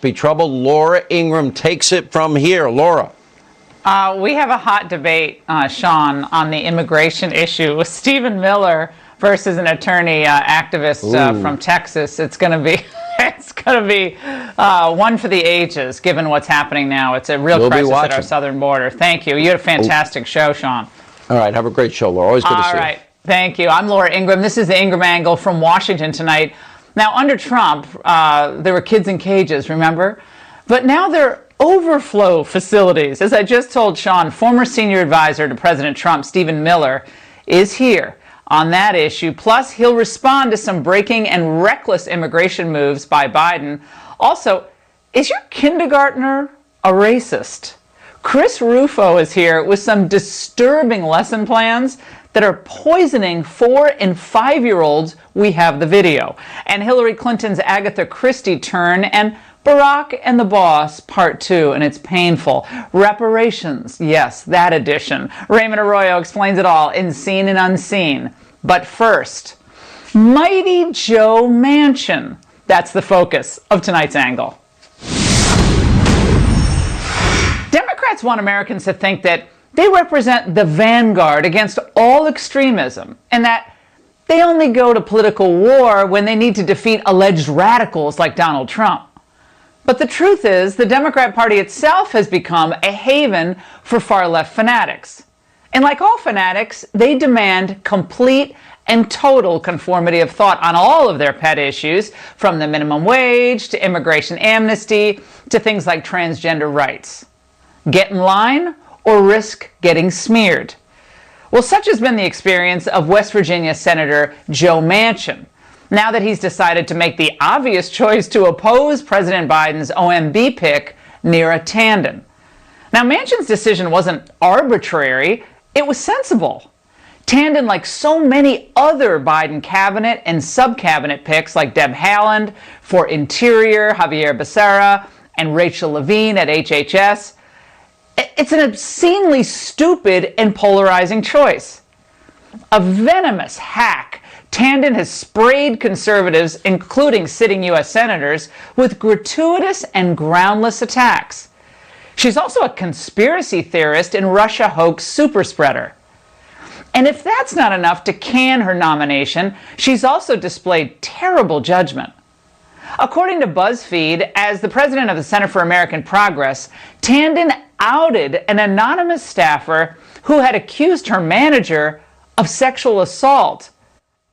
Be trouble. Laura Ingraham takes it from here. Laura. We have a hot debate, Sean, on the immigration issue with Stephen Miller versus an attorney activist from Texas. It's going to be one for the ages, given what's happening now. It's a real crisis at our southern border. Thank you. You had a fantastic show, Sean. All right. Have a great show, Laura. Always good to see you. All right. Thank you. I'm Laura Ingraham. This is the Ingraham Angle from Washington tonight. Now, under Trump, there were kids in cages, remember? But now they're overflow facilities. As I just told Sean, former senior advisor to President Trump, Stephen Miller, is here on that issue. Plus, he'll respond to some breaking and reckless immigration moves by Biden. Also, is your kindergartner a racist? Chris Rufo is here with some disturbing lesson plans that are poisoning 4- and 5-year-olds. We have the video. And Hillary Clinton's Agatha Christie turn, and Barack and the Boss, Part 2, and it's painful. Reparations, yes, that edition. Raymond Arroyo explains it all in Seen and Unseen. But first, mighty Joe Manchin. That's the focus of tonight's angle. Democrats want Americans to think that they represent the vanguard against all extremism, and that they only go to political war when they need to defeat alleged radicals like Donald Trump. But the truth is, the Democrat Party itself has become a haven for far-left fanatics. And like all fanatics, they demand complete and total conformity of thought on all of their pet issues, from the minimum wage to immigration amnesty to things like transgender rights. Get in line or risk getting smeared. Well, such has been the experience of West Virginia Senator Joe Manchin, now that he's decided to make the obvious choice to oppose President Biden's OMB pick, Neera Tanden. Now, Manchin's decision wasn't arbitrary, it was sensible. Tanden, like so many other Biden cabinet and sub-cabinet picks like Deb Haaland for Interior, Javier Becerra, and Rachel Levine at HHS, it's an obscenely stupid and polarizing choice. A venomous hack, Tanden has sprayed conservatives, including sitting U.S. senators, with gratuitous and groundless attacks. She's also a conspiracy theorist and Russia hoax superspreader. And if that's not enough to can her nomination, she's also displayed terrible judgment. According to BuzzFeed, as the president of the Center for American Progress, Tanden outed an anonymous staffer who had accused her manager of sexual assault.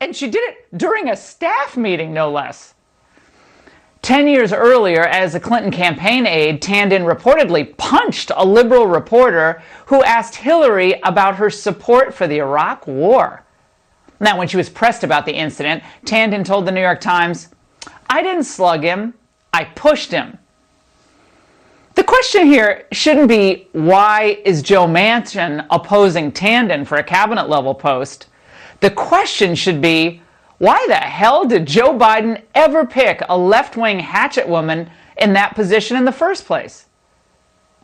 And she did it during a staff meeting, no less. 10 years earlier, as a Clinton campaign aide, Tanden reportedly punched a liberal reporter who asked Hillary about her support for the Iraq War. Now, when she was pressed about the incident, Tanden told the New York Times, "I didn't slug him, I pushed him." The question here shouldn't be, why is Joe Manchin opposing Tanden for a cabinet-level post? The question should be, why the hell did Joe Biden ever pick a left-wing hatchet woman in that position in the first place?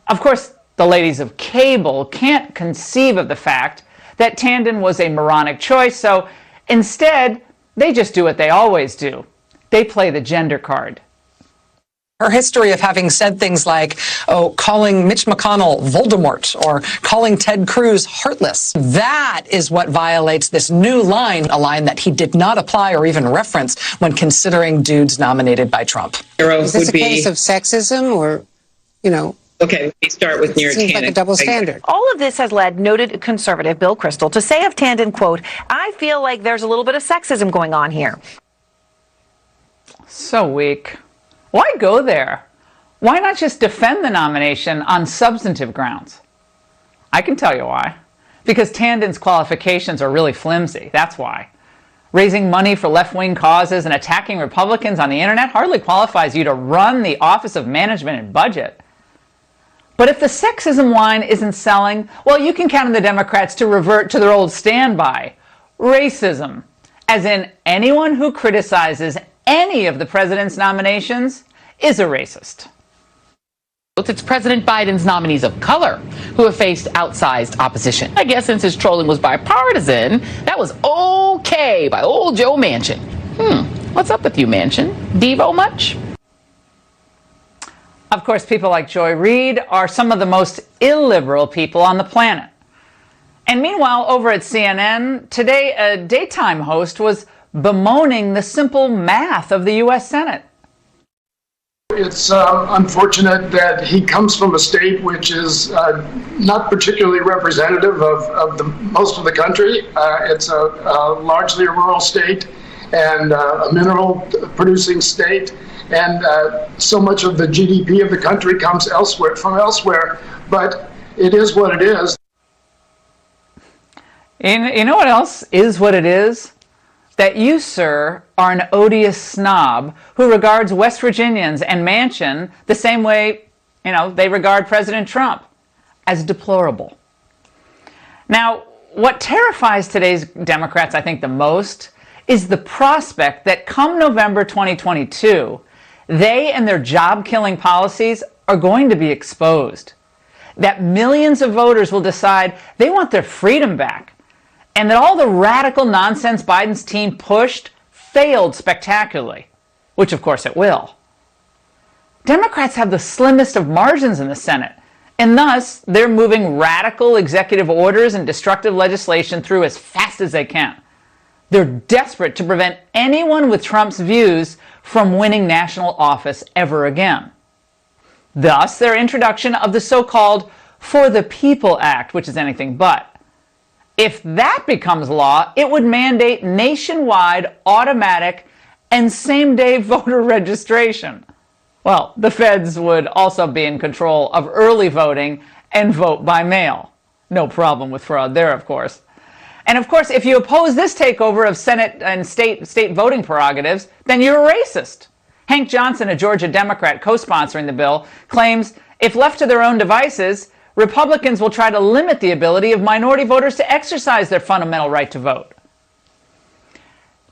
Of course, the ladies of cable can't conceive of the fact that Tanden was a moronic choice, so instead, they just do what they always do. They play the gender card. Her history of having said things like, calling Mitch McConnell Voldemort or calling Ted Cruz heartless. That is what violates this new line, a line that he did not apply or even reference when considering dudes nominated by Trump. Is this a case of sexism or, Okay, let me start with Neera Tanden. Seems like a double standard. All of this has led noted conservative Bill Kristol to say of Tanden, quote, "I feel like there's a little bit of sexism going on here." So weak. Why go there? Why not just defend the nomination on substantive grounds? I can tell you why. Because Tanden's qualifications are really flimsy, that's why. Raising money for left-wing causes and attacking Republicans on the internet hardly qualifies you to run the Office of Management and Budget. But if the sexism line isn't selling, well, you can count on the Democrats to revert to their old standby, racism, as in anyone who criticizes any of the president's nominations is a racist. It's President Biden's nominees of color who have faced outsized opposition. I guess since his trolling was bipartisan, that was okay by old Joe Manchin. What's up with you, Manchin? Devo much? Of course, people like Joy Reid are some of the most illiberal people on the planet. And meanwhile, over at CNN, today a daytime host was bemoaning the simple math of the U.S. Senate. It's unfortunate that he comes from a state which is not particularly representative of most of the country. It's a largely a rural state and a mineral producing state, and so much of the GDP of the country comes from elsewhere, but it is what it is. You know what else is what it is? That you, sir, are an odious snob who regards West Virginians and Manchin the same way, they regard President Trump, as deplorable. Now, what terrifies today's Democrats, I think, the most is the prospect that come November 2022, they and their job-killing policies are going to be exposed. That millions of voters will decide they want their freedom back, and that all the radical nonsense Biden's team pushed failed spectacularly, which of course it will. Democrats have the slimmest of margins in the Senate, and thus they're moving radical executive orders and destructive legislation through as fast as they can. They're desperate to prevent anyone with Trump's views from winning national office ever again. Thus, their introduction of the so-called For the People Act, which is anything but. If that becomes law, it would mandate nationwide, automatic, and same-day voter registration. Well, the feds would also be in control of early voting and vote by mail. No problem with fraud there, of course. And of course, if you oppose this takeover of Senate and state voting prerogatives, then you're a racist. Hank Johnson, a Georgia Democrat co-sponsoring the bill, claims if left to their own devices, Republicans will try to limit the ability of minority voters to exercise their fundamental right to vote.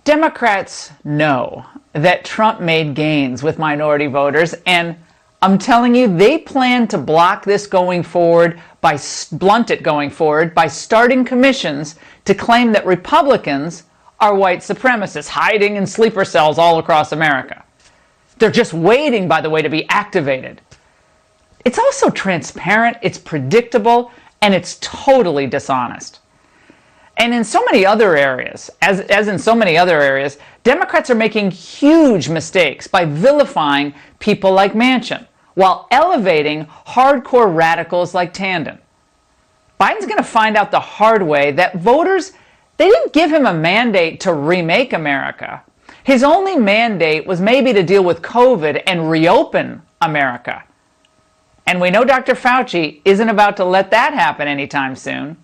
Democrats know that Trump made gains with minority voters, and I'm telling you, they plan to blunt it going forward by starting commissions to claim that Republicans are white supremacists hiding in sleeper cells all across America. They're just waiting, by the way, to be activated. It's also transparent, it's predictable, and it's totally dishonest. And in so many other areas, as in so many other areas, Democrats are making huge mistakes by vilifying people like Manchin, while elevating hardcore radicals like Tandon. Biden's going to find out the hard way that voters, they didn't give him a mandate to remake America. His only mandate was maybe to deal with COVID and reopen America. And we know Dr. Fauci isn't about to let that happen anytime soon.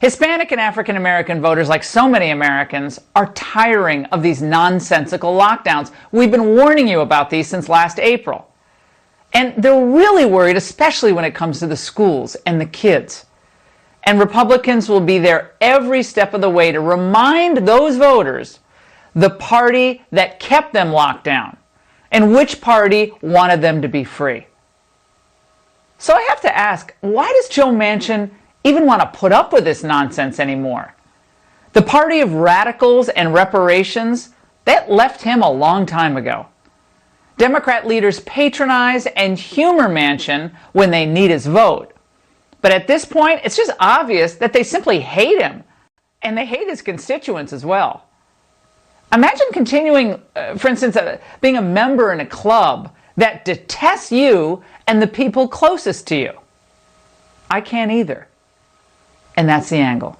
Hispanic and African American voters, like so many Americans, are tiring of these nonsensical lockdowns. We've been warning you about these since last April. And they're really worried, especially when it comes to the schools and the kids. And Republicans will be there every step of the way to remind those voters the party that kept them locked down and which party wanted them to be free. So I have to ask, why does Joe Manchin even want to put up with this nonsense anymore? The party of radicals and reparations, that left him a long time ago. Democrat leaders patronize and humor Manchin when they need his vote. But at this point, it's just obvious that they simply hate him, and they hate his constituents as well. Imagine continuing, for instance, being a member in a club that detests you and the people closest to you. I can't either. And that's the angle.